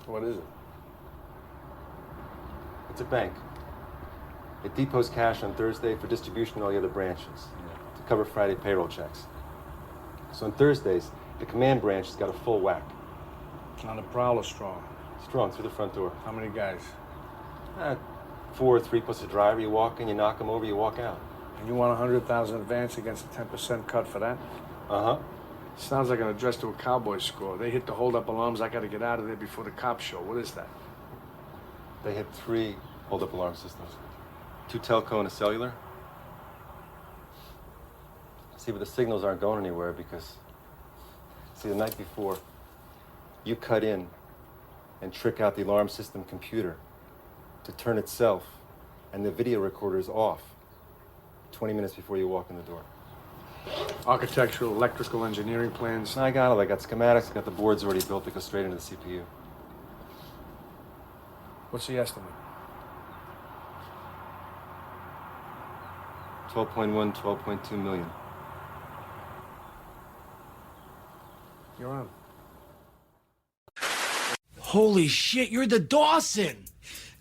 What is it? It's a bank. It depots cash on Thursday for distribution to all the other branches to cover Friday payroll checks. So on Thursdays, the command branch has got a full whack. On the prowl or strong? Strong through the front door. How many guys? 4 or 3 plus a driver. You walk in, you knock them over, you walk out. And you want 100,000 advance against a 10% cut for that? Uh-huh. Sounds like an address to a cowboy score. They hit the hold-up alarms. I got to get out of there before the cops show. What is that? They hit 3 hold-up alarm systems. 2 telco and a cellular. See, but the signals aren't going anywhere because, see, the night before, you cut in and trick out the alarm system computer to turn itself, and the video recorder is off 20 minutes before you walk in the door. Architectural, electrical, engineering plans. I got it. I got schematics. I got the boards already built that go straight into the CPU. What's the estimate? 12.1, 12.2 million. You're on. Holy shit, you're the Dawson!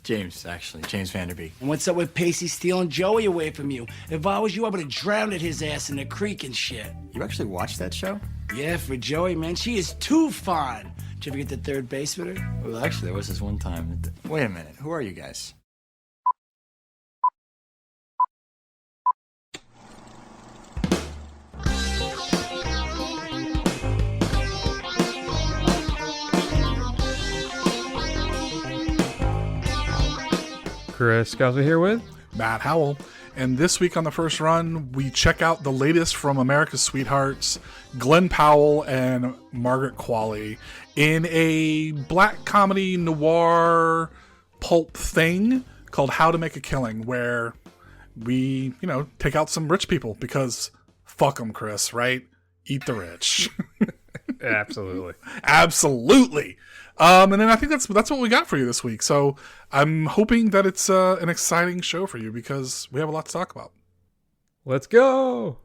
James, actually. James Vanderbeek. And what's up with Pacey stealing Joey away from you? If I was you, I would have drowned his ass in the creek and shit. You actually watched that show? Yeah, for Joey, man. She is too fine. Did you ever get to third base with her? Well, actually, there was this one time. Wait a minute. Who are you guys? Chris Scalzi here with Matt Howell. And this week on the first run, we check out the latest from America's Sweethearts, Glen Powell and Margaret Qualley, in a black comedy noir pulp thing called How to Make a Killing, where we, take out some rich people because fuck them, Chris, right? Eat the rich. Absolutely. Absolutely. And then I think that's what we got for you this week. So I'm hoping that it's an exciting show for you because we have a lot to talk about. Let's go.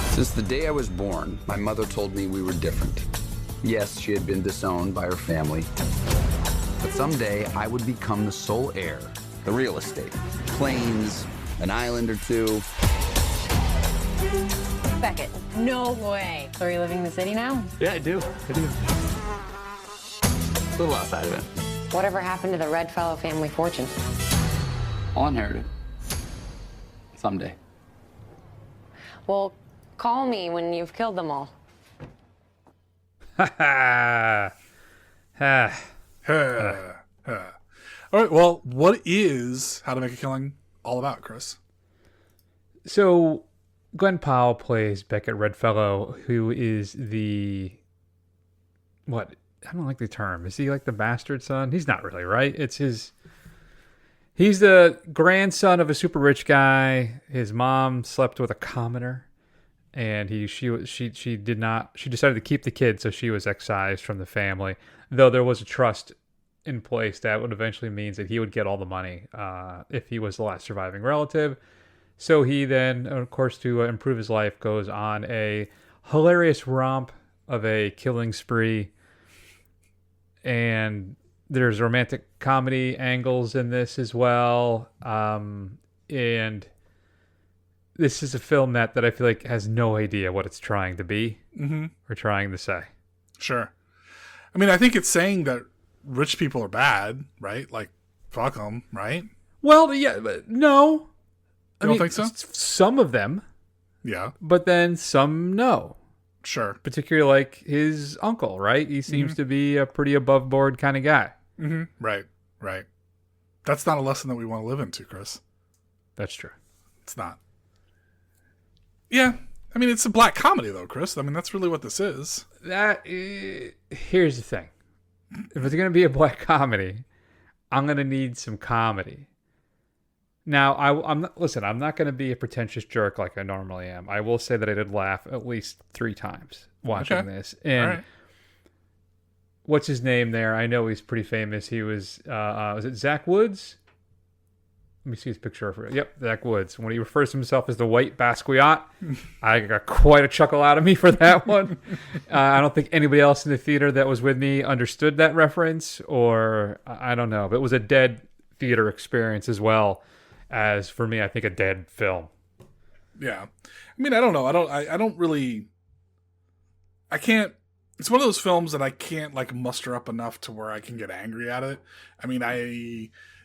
Since the day I was born, my mother told me we were different. Yes, she had been disowned by her family, but someday I would become the sole heir, the real estate, planes, an island or two. Beckett, no way. So are you living in the city now? Yeah, I do. A little outside of it. Whatever happened to the Redfellow family fortune? I'll inherit it. Someday. Well, call me when you've killed them all. All right, well, what is How to Make a Killing all about, Chris? So Glen Powell plays Beckett Redfellow, who is I don't like the term. Is he like the bastard son? He's not really, right? He's the grandson of a super rich guy. His mom slept with a commoner, and she decided to keep the kid, so she was excised from the family. Though there was a trust in place that would eventually means that he would get all the money if he was the last surviving relative. So he then, of course, to improve his life, goes on a hilarious romp of a killing spree. And there's romantic comedy angles in this as well. And this is a film that I feel like has no idea what it's trying to be or trying to say. Sure. I mean, I think it's saying that rich people are bad, right? Like, fuck them, right? Well, yeah, but no. You don't think so? Some of them. Yeah. But then some no. Sure. Particularly like his uncle, right? He seems to be a pretty above board kind of guy. Mm-hmm. Right. That's not a lesson that we want to live into, Chris. That's true. It's not. Yeah. I mean, it's a black comedy, though, Chris. I mean, that's really what this is. Here's the thing. If it's going to be a black comedy, I'm going to need some comedy. Now, I'm not going to be a pretentious jerk like I normally am. I will say that I did laugh at least 3 times watching this. And what's his name there? I know he's pretty famous. He was it Zach Woods? Let me see his picture. Yep, Zach Woods. When he refers to himself as the White Basquiat, I got quite a chuckle out of me for that one. I don't think anybody else in the theater that was with me understood that reference, or I don't know. But it was a dead theater experience as well as, for me, I think a dead film. Yeah. I mean, I don't know. I don't really... I can't... It's one of those films that I can't, like, muster up enough to where I can get angry at it. I mean,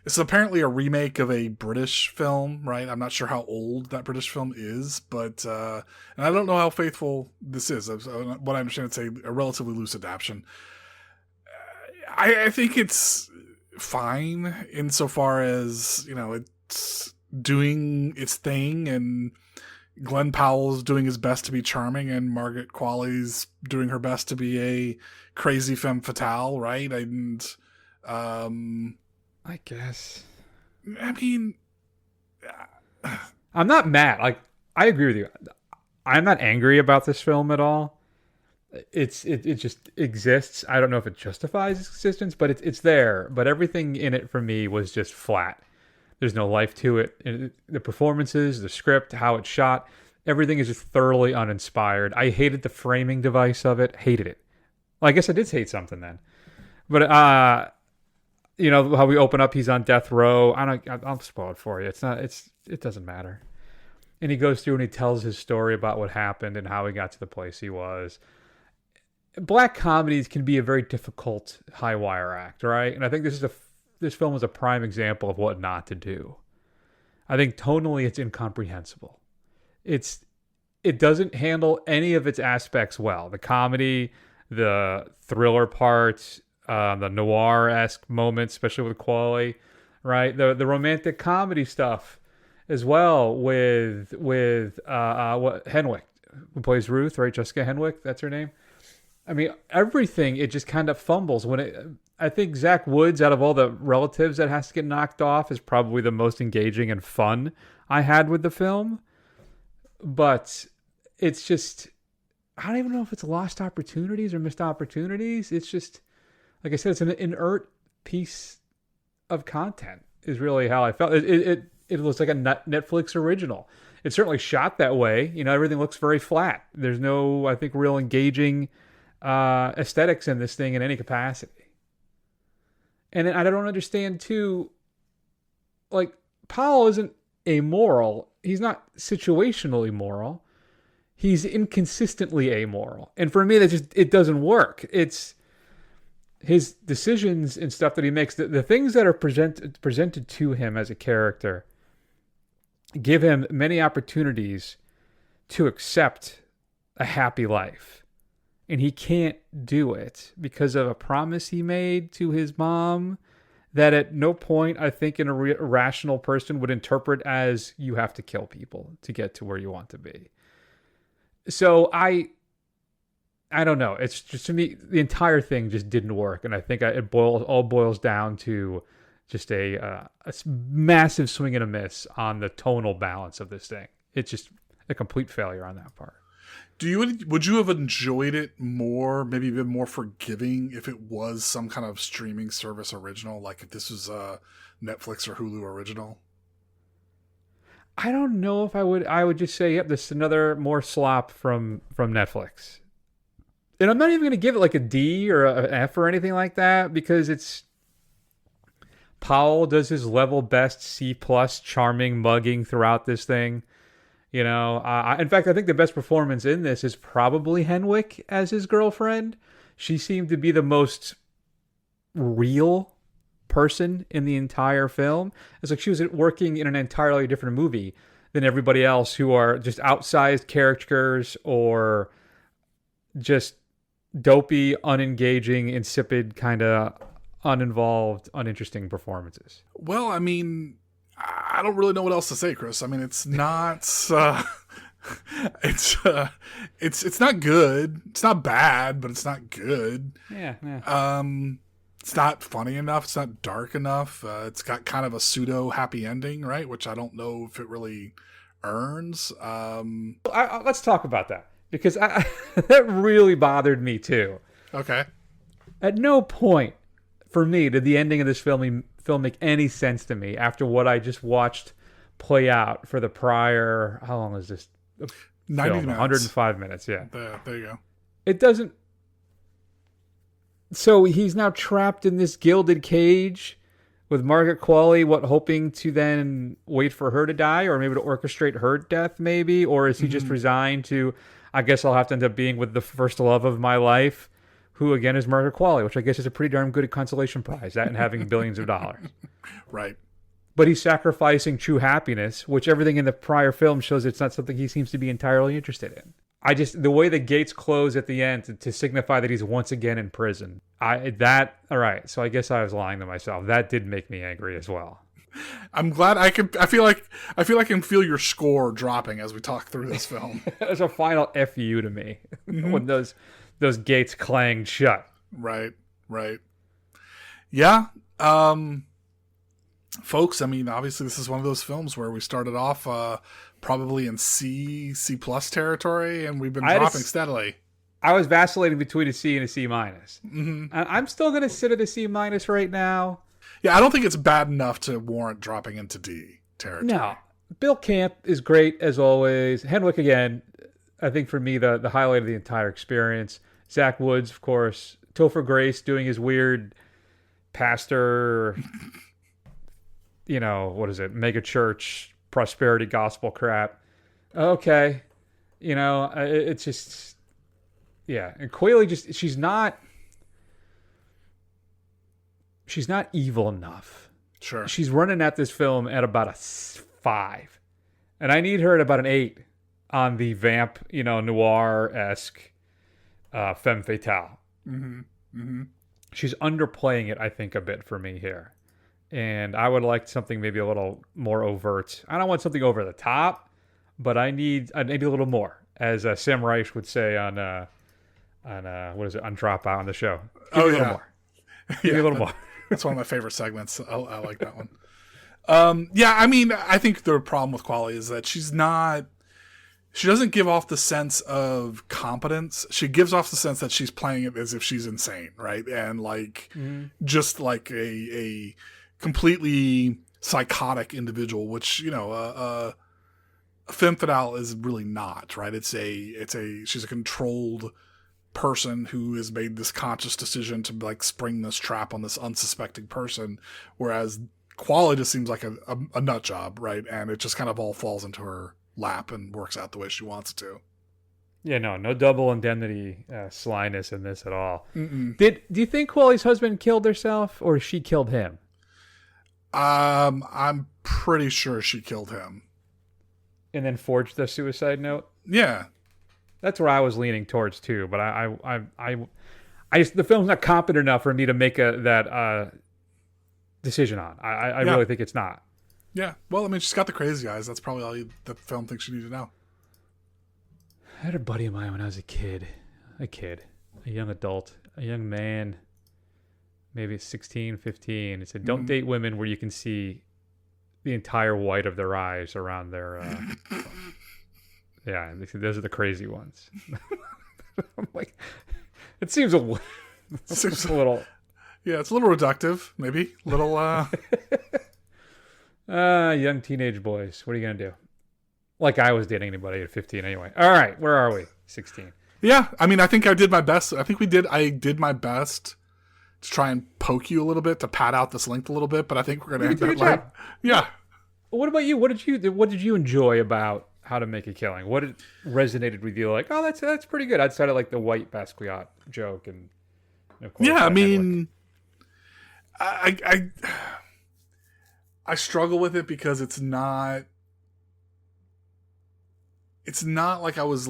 it's apparently a remake of a British film, right? I'm not sure how old that British film is, but... and I don't know how faithful this is. What I understand, it's a relatively loose adaptation. I think it's fine insofar as, you know, it's doing its thing, and Glen Powell's doing his best to be charming, and Margaret Qualley's doing her best to be a crazy femme fatale, right? And I guess. I mean, I'm not mad. Like, I agree with you. I'm not angry about this film at all. It just exists. I don't know if it justifies its existence, but it's there. But everything in it for me was just flat. There's no life to it. The performances, the script, how it's shot, everything is just thoroughly uninspired. I hated the framing device of it. Hated it. Well, I guess I did hate something then. But you know how we open up, he's on death row. I'll spoil it for you. It doesn't matter. And he goes through and he tells his story about what happened and how he got to the place he was. Black comedies can be a very difficult high wire act, right? And I think this film is a prime example of what not to do. I think tonally it's incomprehensible. It doesn't handle any of its aspects well. The comedy, the thriller parts, the noir-esque moments, especially with Qualley, right? The romantic comedy stuff as well with Henwick, who plays Ruth, right? Jessica Henwick, that's her name. I mean, everything, it just kind of fumbles. I think Zach Woods, out of all the relatives that has to get knocked off, is probably the most engaging and fun I had with the film. But it's just, I don't even know if it's lost opportunities or missed opportunities. It's just, like I said, it's an inert piece of content is really how I felt. It looks like a Netflix original. It's certainly shot that way. You know, everything looks very flat. There's no, I think, real engaging aesthetics in this thing in any capacity. And I don't understand, too, like, Powell isn't amoral. He's not situationally moral. He's inconsistently amoral. And for me, it doesn't work. It's his decisions and stuff that he makes, the things that are presented to him as a character give him many opportunities to accept a happy life. And he can't do it because of a promise he made to his mom that at no point, I think, a rational person would interpret as you have to kill people to get to where you want to be. So I don't know. It's just, to me, the entire thing just didn't work. And I think it all boils down to just a massive swing and a miss on the tonal balance of this thing. It's just a complete failure on that part. Would you have enjoyed it more, maybe been more forgiving if it was some kind of streaming service original, like if this was a Netflix or Hulu original? I don't know if I would. I would just say, yep, this is another more slop from Netflix. And I'm not even going to give it like a D or an F or anything like that, because it's Powell does his level best C+ charming mugging throughout this thing. You know, in fact, I think the best performance in this is probably Henwick as his girlfriend. She seemed to be the most real person in the entire film. It's like she was working in an entirely different movie than everybody else, who are just outsized characters or just dopey, unengaging, insipid, kind of uninvolved, uninteresting performances. Well, I mean, I don't really know what else to say, Chris. I mean, it's not it's not good. It's not bad, but it's not good. Yeah. It's not funny enough. It's not dark enough. It's got kind of a pseudo happy ending, right? Which I don't know if it really earns. Let's talk about that, because that really bothered me too. Okay. At no point for me, did the ending of this film make any sense to me after what I just watched play out for the prior, how long is this 90 film? minutes. 105 minutes, yeah. There you go. It doesn't... So he's now trapped in this gilded cage with Margaret Qualley, hoping to then wait for her to die, or maybe to orchestrate her death, maybe? Or is he just resigned to, I guess I'll have to end up being with the first love of my life, who again is Margaret Qualley, which I guess is a pretty darn good consolation prize, that and having billions of dollars. Right. But he's sacrificing true happiness, which everything in the prior film shows it's not something he seems to be entirely interested in. The way the gates close at the end to signify that he's once again in prison. All right. So I guess I was lying to myself. That did make me angry as well. I'm glad I feel like I can feel your score dropping as we talk through this film. There's a final FU to me when those gates clanged shut. Right. Yeah. Folks, I mean, obviously this is one of those films where we started off probably in C+ territory, and we've been dropping steadily. I was vacillating between a C and a C-. I'm still going to sit at a C- right now. Yeah, I don't think it's bad enough to warrant dropping into D territory. No. Bill Camp is great, as always. Henwick, again, I think for me, the highlight of the entire experience. Zach Woods, of course. Topher Grace doing his weird pastor... what is it? Mega church, prosperity gospel crap. Okay. It's just, yeah. And Qualley she's not evil enough. Sure. She's running at this film at about a 5. And I need her at about an 8 on the vamp, noir-esque femme fatale. She's underplaying it, I think, a bit for me here. And I would like something maybe a little more overt. I don't want something over the top, but I need a little more, as Sam Reich would say on what is it, on Dropout on the show. Give me a little more. Give me a little more. That's one of my favorite segments. I like that one. Yeah, I mean, I think the problem with Qualley is that she doesn't give off the sense of competence. She gives off the sense that she's playing it as if she's insane, right? And just like a completely psychotic individual, which, a femme fatale is really not, right? She's a controlled person who has made this conscious decision to spring this trap on this unsuspecting person. Whereas Qualley just seems like a nut job, right? And it just kind of all falls into her lap and works out the way she wants it to. Yeah, no double indemnity slyness in this at all. Do you think Qualley's husband killed herself, or she killed him? I'm pretty sure she killed him. And then forged the suicide note? Yeah. That's where I was leaning towards too, but I just, the film's not competent enough for me to make that decision on. I really think it's not. Yeah. Well, I mean, she's got the crazy eyes. That's probably all the film thinks you need to know. I had a buddy of mine when I was a young adult, a young man, maybe 16, 15. He said, don't date women where you can see the entire white of their eyes around their... yeah, those are the crazy ones. I'm like, it seems a little... Yeah, it's a little reductive, maybe. Little... young teenage boys. What are you going to do? Like I was dating anybody at 15 anyway. All right, where are we? 16. Yeah, I mean, I think I did my best. I did my best to try and poke you a little bit, to pad out this length a little bit, but I think we're going to end up yeah. What about you? What did you enjoy about How to Make a Killing? What resonated with you? Like, oh, that's pretty good. Outside of the white Basquiat joke and of course, yeah, I mean, I struggle with it because it's not like I was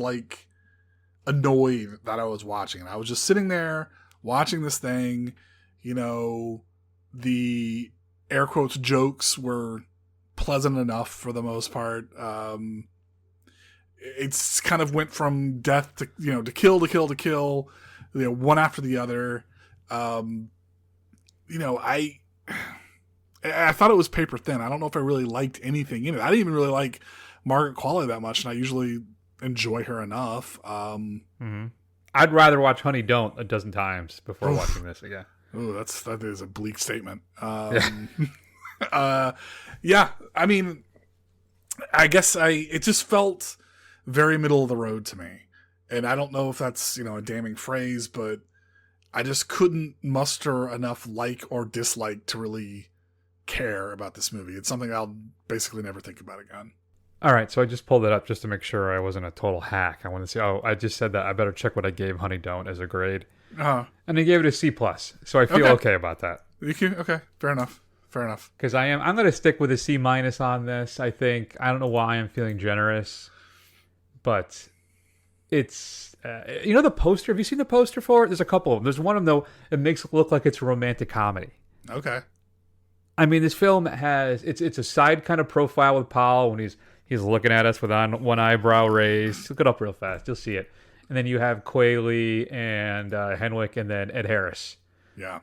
annoyed that I was watching it. I was just sitting there watching this thing. The air quotes jokes were pleasant enough for the most part. It's kind of went from death to kill, one after the other. I thought it was paper thin. I don't know if I really liked anything in it. I didn't even really like Margaret Qualley that much, and I usually enjoy her enough. I'd rather watch Honey Don't a dozen times before watching this again. Oh, that is a bleak statement. Yeah, I mean, I guess it just felt very middle of the road to me. And I don't know if that's, a damning phrase, but I just couldn't muster enough like or dislike to really care about this movie. It's something I'll basically never think about again. All right, so I just pulled it up just to make sure I wasn't a total hack. I want to see. Oh, I just said that. I better check what I gave Honey Don't as a grade, and I gave it a C+. So I feel okay about that. Okay, fair enough. Because I'm going to stick with a C- on this. I think I don't know why I'm feeling generous, but it's the poster. Have you seen the poster for it? There's a couple of them. There's one of them though. It makes it look like it's a romantic comedy. Okay. I mean, this film has it's a side kind of profile with Powell when he's looking at us with one eyebrow raised. Look it up real fast. You'll see it. And then you have Quayle and Henwick and then Ed Harris. Yeah.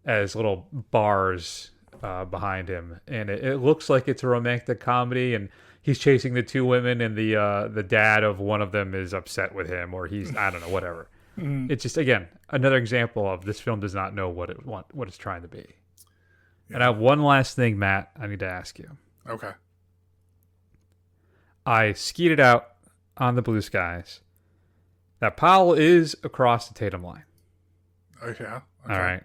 As little bars behind him. And it looks like it's a romantic comedy. And he's chasing the two women and the dad of one of them is upset with him. Or he's, I don't know, whatever. It's just, again, another example of this film does not know what it's trying to be. Yeah. And I have one last thing, Matt, I need to ask you. Okay. I skeeted out on the Blue Skies that Powell is across the Tatum line. Okay. All right.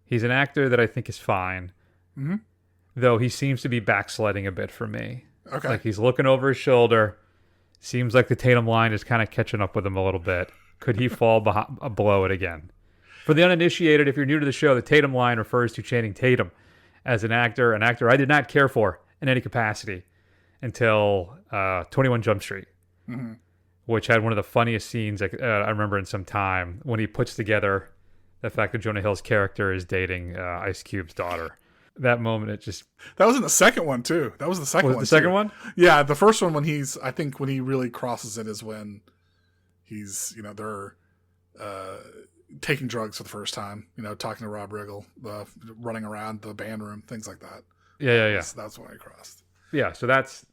He's an actor that I think is fine, though he seems to be backsliding a bit for me. Okay. Like he's looking over his shoulder. Seems like the Tatum line is kind of catching up with him a little bit. Could he fall below it again? For the uninitiated, if you're new to the show, the Tatum line refers to Channing Tatum as an actor I did not care for in any capacity until 21 Jump Street, which had one of the funniest scenes I remember in some time when he puts together the fact that Jonah Hill's character is dating Ice Cube's daughter. That moment, it just... That was in the second one, too. That was the second one, the second one? Yeah, the first one, when he really crosses it is when he's, they're taking drugs for the first time, talking to Rob Riggle, running around the band room, things like that. Yeah. That's when he crossed. Yeah, so that's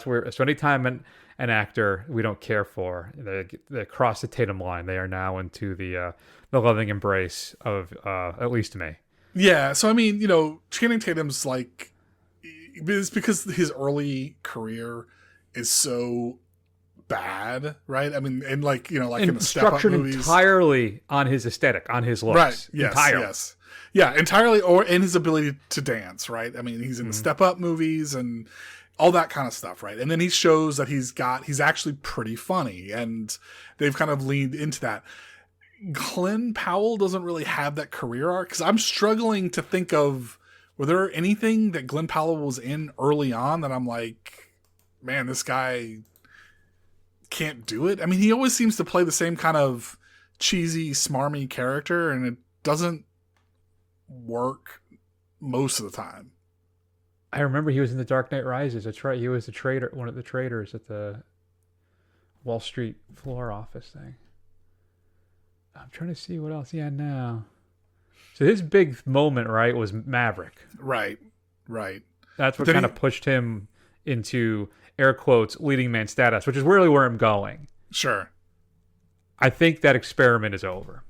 where... So anytime an actor we don't care for, they cross the Tatum line, they are now into the loving embrace of at least me. Yeah, so I mean, Channing Tatum's like, it's because his early career is so bad, right? I mean, and like, like in the Step Up movies, entirely on his aesthetic, on his looks, right? Yes, entirely. Yes, yeah, entirely, or in his ability to dance, right? I mean, he's in the Step Up movies and all that kind of stuff, right? And then he shows that he's actually pretty funny, and they've kind of leaned into that. Glen Powell doesn't really have that career arc, because I'm struggling to think of, were there anything that Glen Powell was in early on that I'm like, man, this guy can't do it? I mean, he always seems to play the same kind of cheesy, smarmy character, and it doesn't work most of the time. I remember he was in The Dark Knight Rises. That's right. He was one of the traders at the Wall Street floor office thing. I'm trying to see what else he had now. So his big moment, right, was Maverick. Right. That's what kind of pushed him into, air quotes, leading man status, which is really where I'm going. Sure. I think that experiment is over.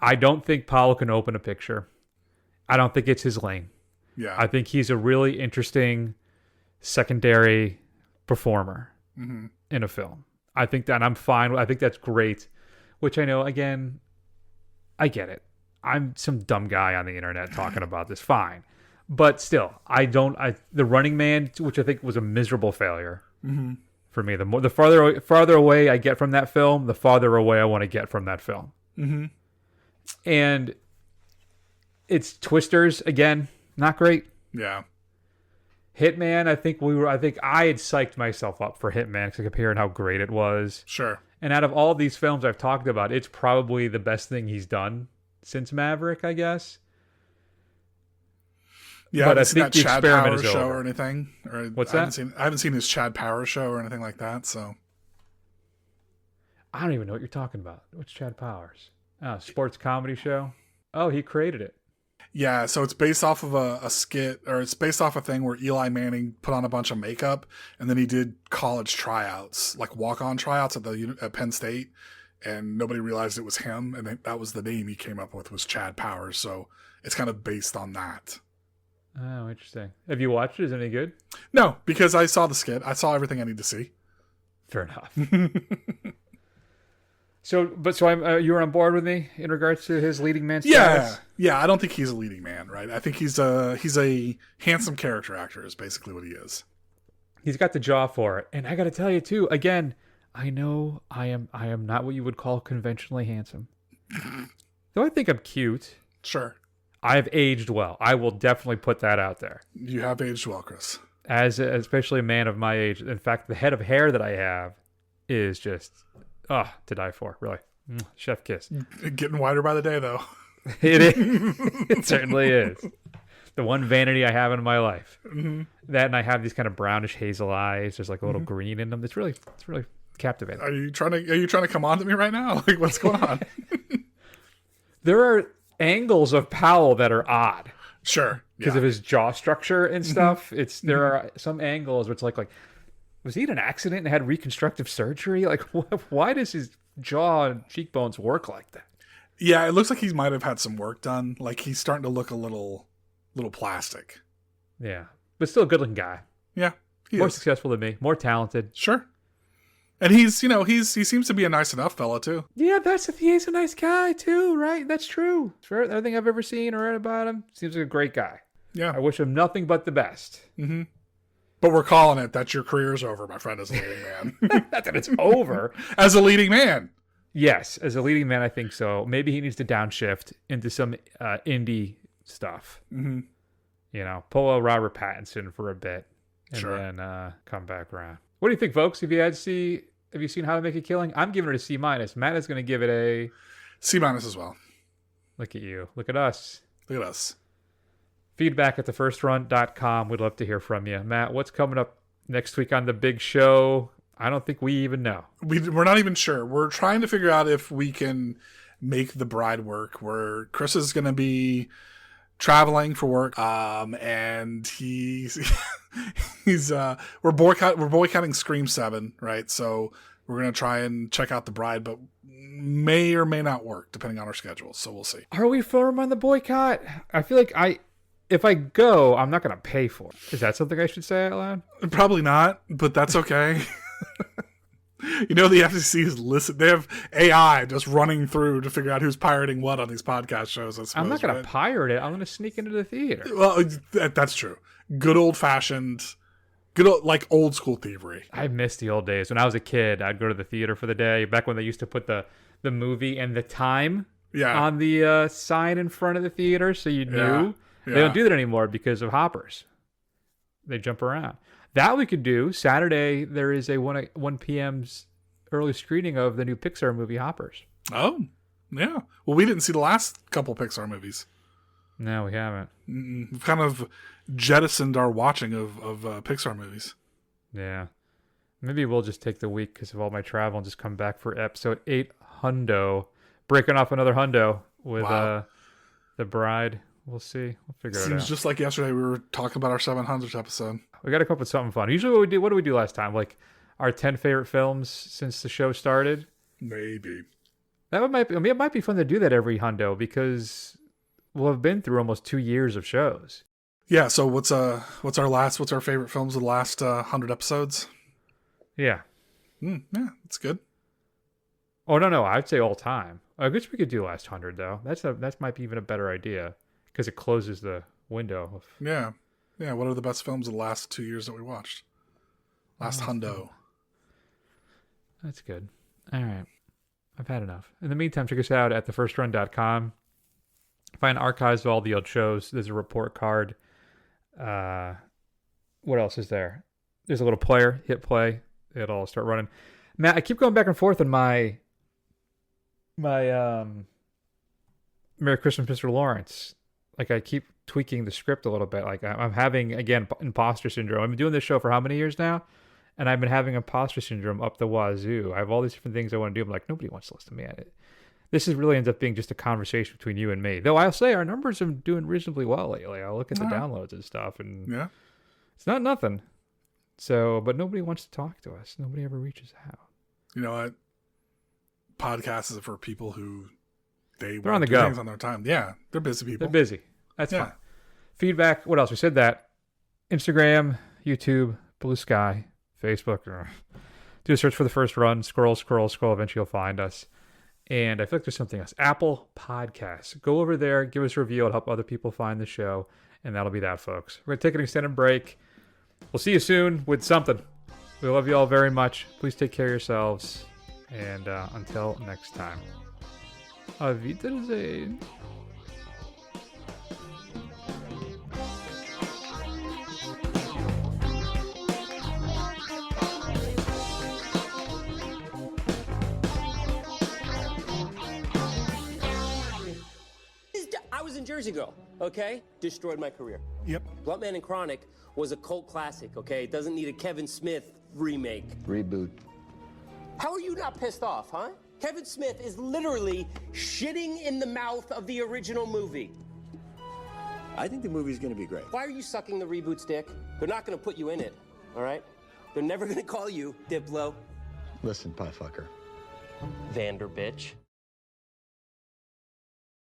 I don't think Powell can open a picture. I don't think it's his lane. Yeah. I think he's a really interesting secondary performer in a film. I think that I'm fine. I think that's great. Which I know, again, I get it. I'm some dumb guy on the internet talking about this. Fine. But still, The Running Man, which I think was a miserable failure for me. The farther away I get from that film, the farther away I want to get from that film. And it's Twisters, again, not great. Yeah. Hitman, I think I had psyched myself up for Hitman because I kept hearing how great it was. Sure. And out of all these films I've talked about, it's probably the best thing he's done since Maverick, I guess. Yeah, but I I seen think that the Chad experiment Power is show over. or anything. Or What's I that? I haven't seen his Chad Power show or anything like that. So I don't even know what you're talking about. What's Chad Powers? Oh, sports comedy show. Oh, he created it. yeah, so it's based off of a skit, or it's based off a thing where Eli Manning put on a bunch of makeup, and then he did college tryouts, like walk-on tryouts at Penn State, and nobody realized it was him, and that was the name he came up with, was Chad Powers. So it's kind of based on that. Oh, interesting. Have you watched it? Is it any good? No, because I saw the skit. I saw everything I need to see. Fair enough. So you were on board with me in regards to his leading man status? Yeah. I don't think he's a leading man, right? I think he's a handsome character actor is basically what he is. He's got the jaw for it, and I got to tell you too. Again, I know I am not what you would call conventionally handsome. Though I think I'm cute. Sure. I've aged well. I will definitely put that out there. You have aged well, Chris. Especially a man of my age. In fact, the head of hair that I have is just to die for. Really, chef kiss. Getting wider by the day, though. It is. It certainly is. The one vanity I have in my life. Mm-hmm. That, and I have these kind of brownish hazel eyes. There's like a little green in them. It's really captivating. Are you trying to come on to me right now? Like, what's going on? There are angles of Powell that are odd. Sure. Because of his jaw structure and stuff. There are some angles where it's like, was he in an accident and had reconstructive surgery? Like, why does his jaw and cheekbones work like that? Yeah, it looks like he might have had some work done. Like, he's starting to look a little plastic. Yeah. But still a good looking guy. Yeah. More successful than me. More talented. Sure. And he seems to be a nice enough fella too. Yeah, he's a nice guy too, right? That's true. For everything I've ever seen or read about him, seems like a great guy. Yeah. I wish him nothing but the best. Mm-hmm. But we're calling it that your career's over, my friend, as a leading man. Not that it's over. As a leading man. Yes, as a leading man, I think so. Maybe he needs to downshift into some indie stuff. Mm-hmm. You know, pull a Robert Pattinson for a bit and then come back around. What do you think, folks? Have you seen How to Make a Killing? I'm giving it a C-. Matt is going to give it a C- as well. Look at you. Look at us. Look at us. Feedback at thefirstrun.com. We'd love to hear from you. Matt, what's coming up next week on the big show? I don't think we even know. We're not even sure. We're trying to figure out if we can make The Bride work, where Chris is going to be traveling for work, and we're boycotting Scream 7, right? So we're going to try and check out The Bride, but may or may not work depending on our schedules. So we'll see. Are we firm on the boycott? I feel like if I go, I'm not going to pay for it. Is that something I should say out loud? Probably not, but that's okay. You know, the FCC is they have AI just running through to figure out who's pirating what on these podcast shows. I suppose, I'm not going to pirate it. I'm going to sneak into the theater. Well, that's true. Good old fashioned, like old school thievery. I miss the old days. When I was a kid, I'd go to the theater for the day. Back when they used to put the movie and the time on the sign in front of the theater, so you knew. Yeah. They don't do that anymore because of hoppers. They jump around. That we could do. Saturday, there is a 1 p.m.'s early screening of the new Pixar movie, Hoppers. Oh, yeah. Well, we didn't see the last couple Pixar movies. No, we haven't. We've kind of jettisoned our watching of Pixar movies. Yeah. Maybe we'll just take the week because of all my travel and just come back for episode 8 hundo. Breaking off another hundo with The Bride. We'll see. We'll figure it out. Seems just like yesterday we were talking about our 700th episode. We got to come up with something fun. Usually what did we do last time? Like our 10 favorite films since the show started? Maybe. It might be fun to do that every hundo because we'll have been through almost 2 years of shows. Yeah, so what's our favorite films of the last 100 episodes? Yeah. Yeah, that's good. Oh, no, I'd say all time. I guess we could do last 100 though. That might be even a better idea because it closes the window. Yeah. Yeah, what are the best films of the last 2 years that we watched? Last hundo. That's good. All right. I've had enough. In the meantime, check us out at thefirstrun.com. Find archives of all the old shows. There's a report card. What else is there? There's a little player. Hit play. It'll start running. Matt, I keep going back and forth on my Merry Christmas, Mr. Lawrence. Like I keep tweaking the script a little bit. Like I'm having, again, imposter syndrome. I've been doing this show for how many years now? And I've been having imposter syndrome up the wazoo. I have all these different things I want to do. I'm like, nobody wants to listen to me at it. This really ends up being just a conversation between you and me. Though I'll say our numbers are doing reasonably well lately. I look at the downloads and stuff, and it's not nothing. So, but nobody wants to talk to us. Nobody ever reaches out. You know what? podcasts is for people who they're on the do go. things on their time. Yeah, they're busy people. They're busy. That's Yeah. fine. Feedback. What else? We said that. Instagram, YouTube, Blue Sky, Facebook. Do a search for The First Run. Scroll. Eventually you'll find us. And I feel like there's something else. Apple Podcasts. Go over there. Give us a review. It'll help other people find the show. And that'll be that, folks. We're going to take an extended break. We'll see you soon with something. We love you all very much. Please take care of yourselves. And until next time. Auf Wiedersehen. I was in Jersey Girl, okay? Destroyed my career. Yep. Blunt Man and Chronic was a cult classic, okay? It doesn't need a Kevin Smith remake. Reboot. How are you not pissed off, huh? Kevin Smith is literally shitting in the mouth of the original movie. I think the movie's gonna be great. Why are you sucking the reboot's dick? They're not gonna put you in it, all right? They're never gonna call you Diplo. Listen, pie fucker. Vander bitch.